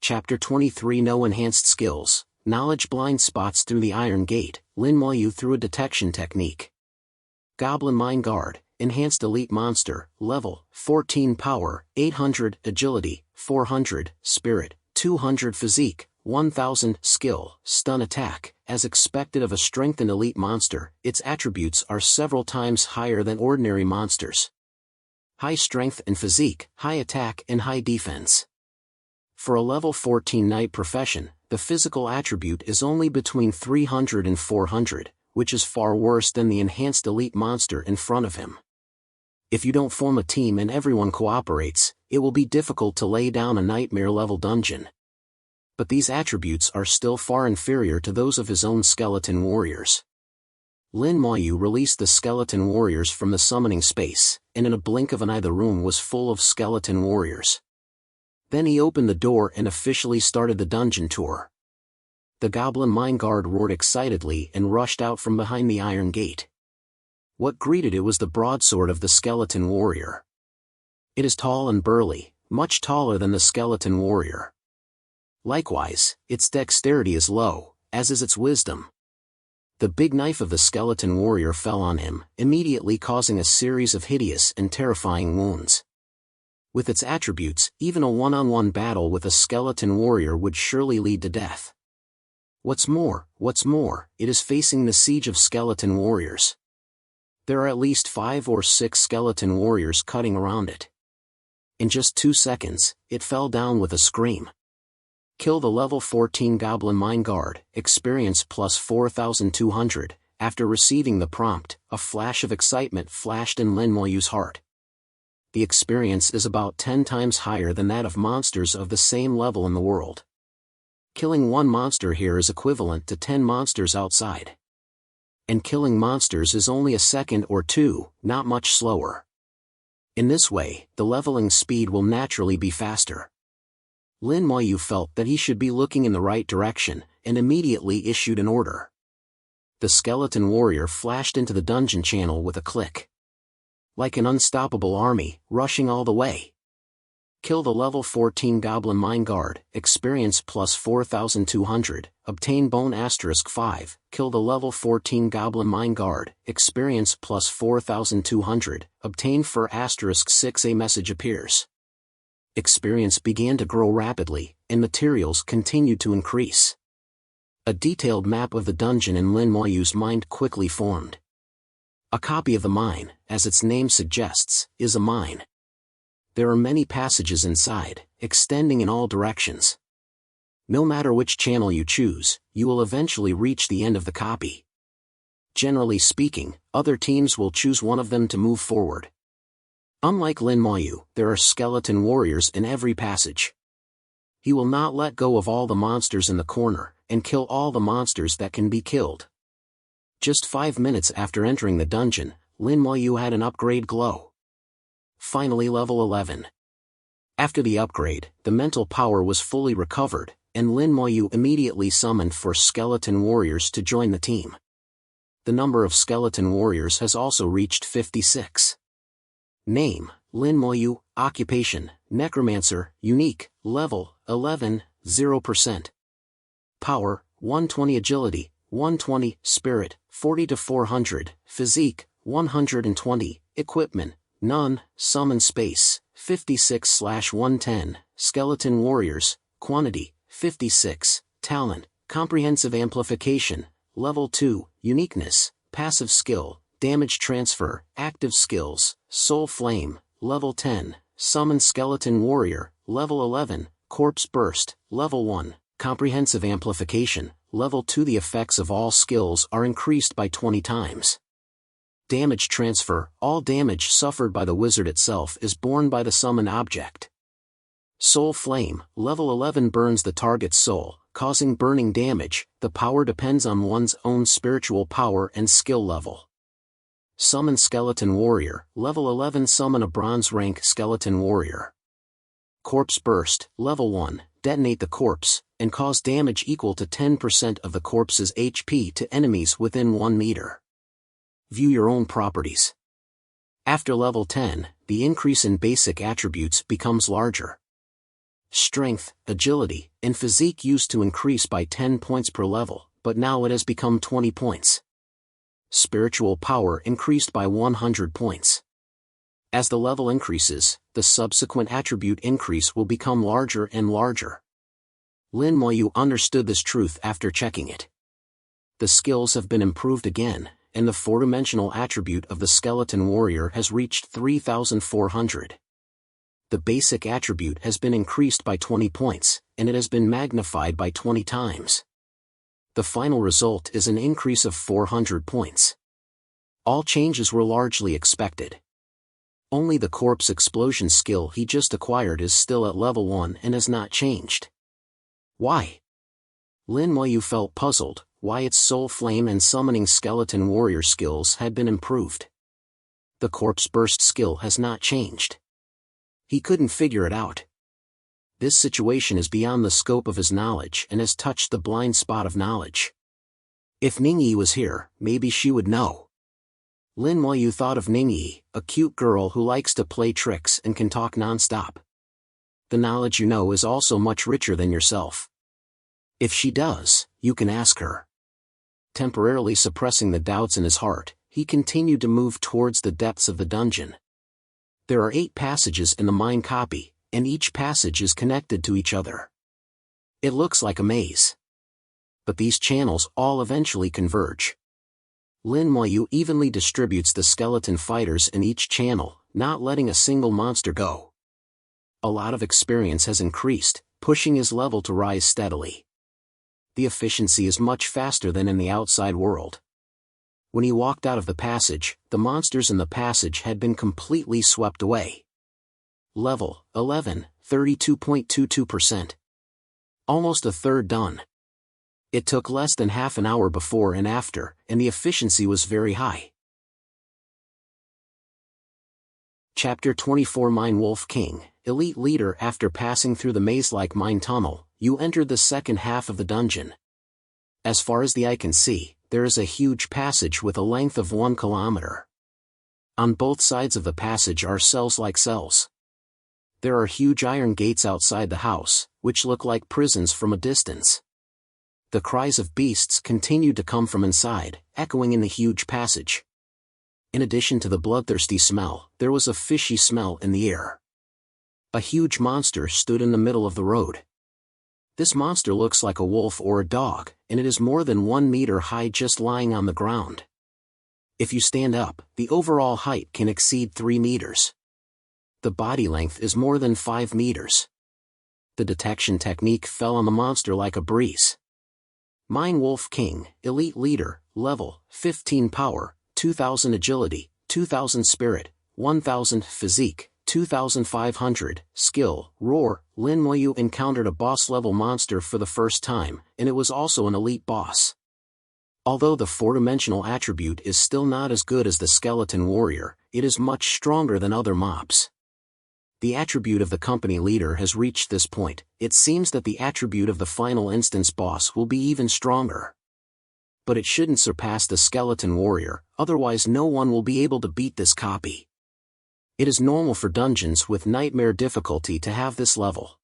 Chapter 23 No Enhanced Skills, Knowledge Blind Spots Through the Iron Gate, Lin Moyu through a detection technique. Goblin Mine Guard, Enhanced Elite Monster, Level, 14 Power, 800 Agility, 400 Spirit, 200 Physique, 1000 Skill, Stun Attack. As expected of a strengthened elite monster, its attributes are several times higher than ordinary monsters. High strength and physique, high attack and high defense. For a level 14 knight profession, the physical attribute is only between 300 and 400, which is far worse than the enhanced elite monster in front of him. If you don't form a team and everyone cooperates, it will be difficult to lay down a nightmare-level dungeon. But these attributes are still far inferior to those of his own skeleton warriors. Lin Moyu released the skeleton warriors from the summoning space, and in a blink of an eye the room was full of skeleton warriors. Then he opened the door and officially started the dungeon tour. The Goblin Mine Guard roared excitedly and rushed out from behind the iron gate. What greeted it was the broadsword of the skeleton warrior. It is tall and burly, much taller than the skeleton warrior. Likewise, its dexterity is low, as is its wisdom. The big knife of the skeleton warrior fell on him, immediately causing a series of hideous and terrifying wounds. With its attributes, even a one-on-one battle with a skeleton warrior would surely lead to death. What's more, it is facing the siege of skeleton warriors. There are at least 5 or 6 skeleton warriors cutting around it. In just 2 seconds, it fell down with a scream. Kill the level 14 Goblin Mine Guard, experience plus 4200. After receiving the prompt, a flash of excitement flashed in Lin Moyu's heart. The experience is about 10 times higher than that of monsters of the same level in the world. Killing one monster here is equivalent to 10 monsters outside. And killing monsters is only a second or 2, not much slower. In this way, the leveling speed will naturally be faster. Lin Moyu felt that he should be looking in the right direction, and immediately issued an order. The skeleton warrior flashed into the dungeon channel with a click. Like an unstoppable army, rushing all the way. Kill the level 14 Goblin Mine Guard, experience plus 4200, obtain bone *5. Kill the level 14 Goblin Mine Guard, experience plus 4200, obtain fur *6. A message appears. Experience began to grow rapidly, and materials continued to increase. A detailed map of the dungeon in Lin Moyu's mind quickly formed. A copy of the mine, as its name suggests, is a mine. There are many passages inside, extending in all directions. No matter which channel you choose, you will eventually reach the end of the copy. Generally speaking, other teams will choose one of them to move forward. Unlike Lin Moyu, there are skeleton warriors in every passage. He will not let go of all the monsters in the corner, and kill all the monsters that can be killed. Just 5 minutes after entering the dungeon, Lin Moyu had an upgrade glow. Finally level 11. After the upgrade, the mental power was fully recovered, and Lin Moyu immediately summoned for skeleton warriors to join the team. The number of skeleton warriors has also reached 56. Name, Lin Moyu. Occupation, Necromancer. Unique, level, 11, 0%. Power, 120 Agility, 120, Spirit, 40 to 400, Physique, 120, Equipment, none, Summon Space, 56/110, Skeleton Warriors, Quantity, 56, Talent, Comprehensive Amplification, Level 2, Uniqueness, Passive Skill, Damage Transfer, Active Skills, Soul Flame, Level 10, Summon Skeleton Warrior, Level 11, Corpse Burst, Level 1, Comprehensive Amplification, Level 2. The effects of all skills are increased by 20 times. Damage Transfer, all damage suffered by the wizard itself is borne by the summoned object. Soul Flame, Level 11 burns the target's soul, causing burning damage. The power depends on one's own spiritual power and skill level. Summon Skeleton Warrior, Level 11 summon a bronze rank skeleton warrior. Corpse Burst, Level 1, detonate the corpse, and cause damage equal to 10% of the corpse's HP to enemies within 1 meter. View your own properties. After level 10, the increase in basic attributes becomes larger. strength, agility, and physique used to increase by 10 points per level, but now it has become 20 points. Spiritual power increased by 100 points. As the level increases, the subsequent attribute increase will become larger and larger. Lin Moyu understood this truth after checking it. The skills have been improved again, and the four-dimensional attribute of the skeleton warrior has reached 3,400. The basic attribute has been increased by 20 points, and it has been magnified by 20 times. The final result is an increase of 400 points. All changes were largely expected. Only the corpse explosion skill he just acquired is still at level 1 and has not changed. Why? Lin Moyu felt puzzled why its soul flame and summoning skeleton warrior skills had been improved. The corpse burst skill has not changed. He couldn't figure it out. This situation is beyond the scope of his knowledge and has touched the blind spot of knowledge. If Ningyi was here, maybe she would know. Lin Moyu thought of Ningyi, a cute girl who likes to play tricks and can talk non-stop. The knowledge you know is also much richer than yourself. If she does, you can ask her. Temporarily suppressing the doubts in his heart, he continued to move towards the depths of the dungeon. There are 8 passages in the mind copy, and each passage is connected to each other. It looks like a maze. But these channels all eventually converge. Lin Moyu evenly distributes the skeleton fighters in each channel, not letting a single monster go. A lot of experience has increased, pushing his level to rise steadily. The efficiency is much faster than in the outside world. When he walked out of the passage, the monsters in the passage had been completely swept away. Level 11, 32.22%. Almost a third done. It took less than half an hour before and after, and the efficiency was very high. Chapter 24 Mine Wolf King, Elite Leader. After passing through the maze-like mine tunnel, you entered the second half of the dungeon. As far as the eye can see, there is a huge passage with a length of 1 kilometer. On both sides of the passage are cells like cells. There are huge iron gates outside the house, which look like prisons from a distance. The cries of beasts continued to come from inside, echoing in the huge passage. In addition to the bloodthirsty smell, there was a fishy smell in the air. A huge monster stood in the middle of the road. This monster looks like a wolf or a dog, and it is more than 1 meter high just lying on the ground. If you stand up, the overall height can exceed 3 meters. The body length is more than 5 meters. The detection technique fell on the monster like a breeze. Mine Wolf King, Elite Leader, Level 15 Power, 2000 Agility, 2000 Spirit, 1000 Physique, 2500 Skill. Roar. Lin Moyu encountered a boss-level monster for the first time, and it was also an elite boss. Although the four-dimensional attribute is still not as good as the skeleton warrior, it is much stronger than other mobs. The attribute of the company leader has reached this point. It seems that the attribute of the final instance boss will be even stronger. But it shouldn't surpass the skeleton warrior, otherwise no one will be able to beat this copy. It is normal for dungeons with nightmare difficulty to have this level.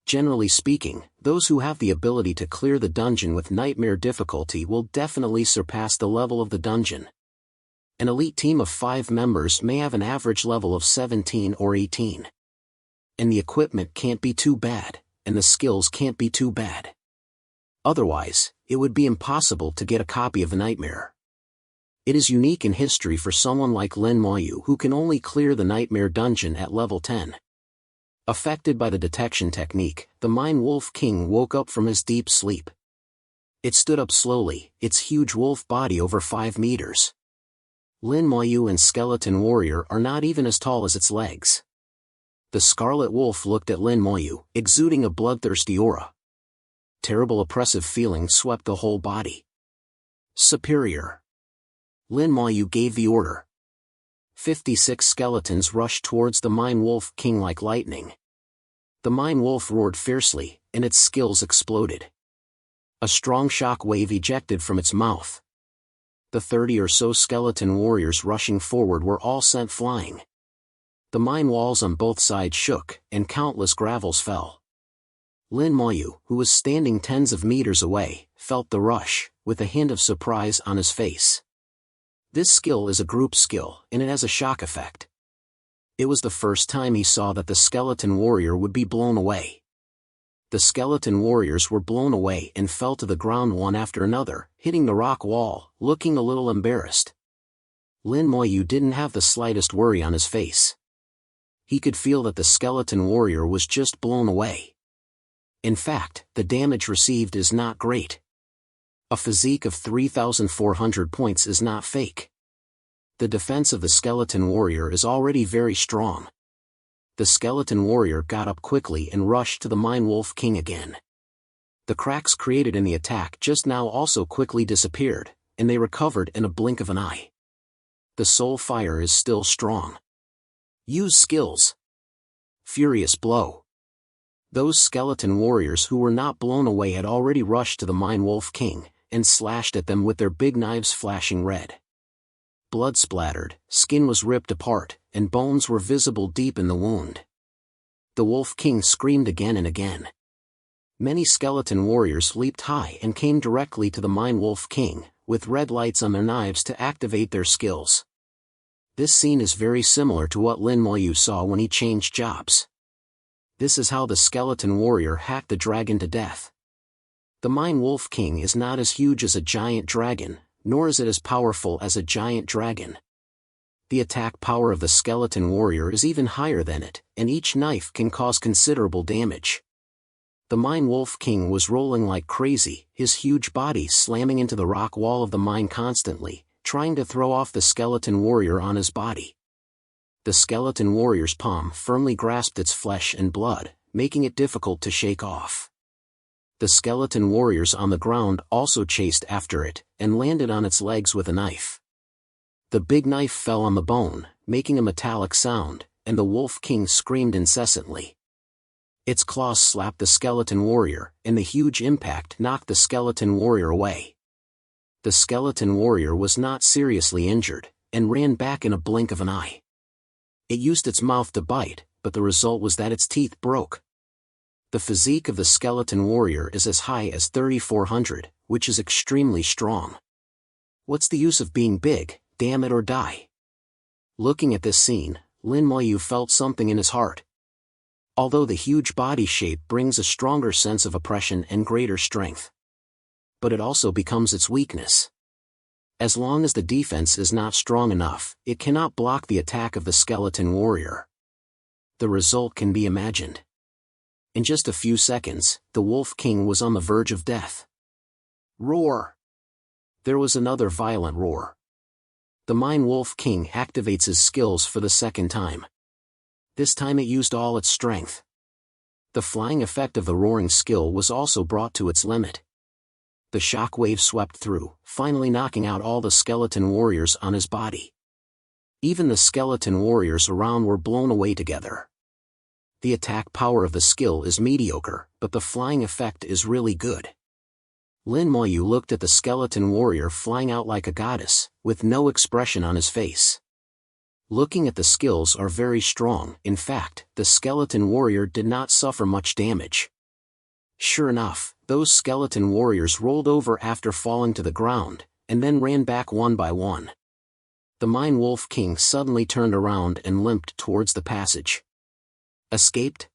Generally speaking, those who have the ability to clear the dungeon with nightmare difficulty will definitely surpass the level of the dungeon. An elite team of 5 members may have an average level of 17 or 18. And the equipment can't be too bad, and the skills can't be too bad. Otherwise, it would be impossible to get a copy of the nightmare. It is unique in history for someone like Lin Moyu who can only clear the nightmare dungeon at level 10. Affected by the detection technique, the Mine Wolf King woke up from his deep sleep. It stood up slowly, its huge wolf body over 5 meters. Lin Moyu and Skeleton Warrior are not even as tall as its legs. The Scarlet Wolf looked at Lin Moyu, exuding a bloodthirsty aura. Terrible oppressive feeling swept the whole body. Superior. Lin Moyu gave the order. 56 skeletons rushed towards the Mine Wolf King like lightning. The Mine Wolf roared fiercely, and its skills exploded. A strong shock wave ejected from its mouth. The 30 or so skeleton warriors rushing forward were all sent flying. The mine walls on both sides shook, and countless gravels fell. Lin Moyu, who was standing tens of meters away, felt the rush, with a hint of surprise on his face. This skill is a group skill, and it has a shock effect. It was the first time he saw that the skeleton warrior would be blown away. The skeleton warriors were blown away and fell to the ground one after another, hitting the rock wall, looking a little embarrassed. Lin Moyu didn't have the slightest worry on his face. He could feel that the skeleton warrior was just blown away. In fact, the damage received is not great. A physique of 3,400 points is not fake. The defense of the skeleton warrior is already very strong. The skeleton warrior got up quickly and rushed to the Mine Wolf King again. The cracks created in the attack just now also quickly disappeared, and they recovered in a blink of an eye. The soul fire is still strong. Use skills. Furious blow. Those skeleton warriors who were not blown away had already rushed to the Mine Wolf King, and slashed at them with their big knives flashing red. Blood splattered, skin was ripped apart, and bones were visible deep in the wound. The Wolf King screamed again and again. Many skeleton warriors leaped high and came directly to the Mine Wolf King, with red lights on their knives to activate their skills. This scene is very similar to what Lin Moyu saw when he changed jobs. This is how the skeleton warrior hacked the dragon to death. The Mine Wolf King is not as huge as a giant dragon, nor is it as powerful as a giant dragon. The attack power of the skeleton warrior is even higher than it, and each knife can cause considerable damage. The Mine Wolf King was rolling like crazy, his huge body slamming into the rock wall of the mine constantly, trying to throw off the skeleton warrior on his body. The skeleton warrior's palm firmly grasped its flesh and blood, making it difficult to shake off. The skeleton warriors on the ground also chased after it, and landed on its legs with a knife. The big knife fell on the bone, making a metallic sound, and the Wolf King screamed incessantly. Its claws slapped the skeleton warrior, and the huge impact knocked the skeleton warrior away. The skeleton warrior was not seriously injured, and ran back in a blink of an eye. It used its mouth to bite, but the result was that its teeth broke. The physique of the skeleton warrior is as high as 3,400, which is extremely strong. What's the use of being big, damn it or die? Looking at this scene, Lin Moyu felt something in his heart. Although the huge body shape brings a stronger sense of oppression and greater strength. But it also becomes its weakness. As long as the defense is not strong enough, it cannot block the attack of the skeleton warrior. The result can be imagined. In just a few seconds, the Wolf King was on the verge of death. Roar! There was another violent roar. The Mine Wolf King activates his skills for the second time. This time it used all its strength. The flying effect of the roaring skill was also brought to its limit. The shock wave swept through, finally knocking out all the skeleton warriors on his body. Even the skeleton warriors around were blown away together. The attack power of the skill is mediocre, but the flying effect is really good. Lin Moyu looked at the skeleton warrior flying out like a goddess, with no expression on his face. Looking at the skills are very strong. In fact, the skeleton warrior did not suffer much damage. Sure enough, those skeleton warriors rolled over after falling to the ground, and then ran back one by one. The Mine Wolf King suddenly turned around and limped towards the passage. Escaped?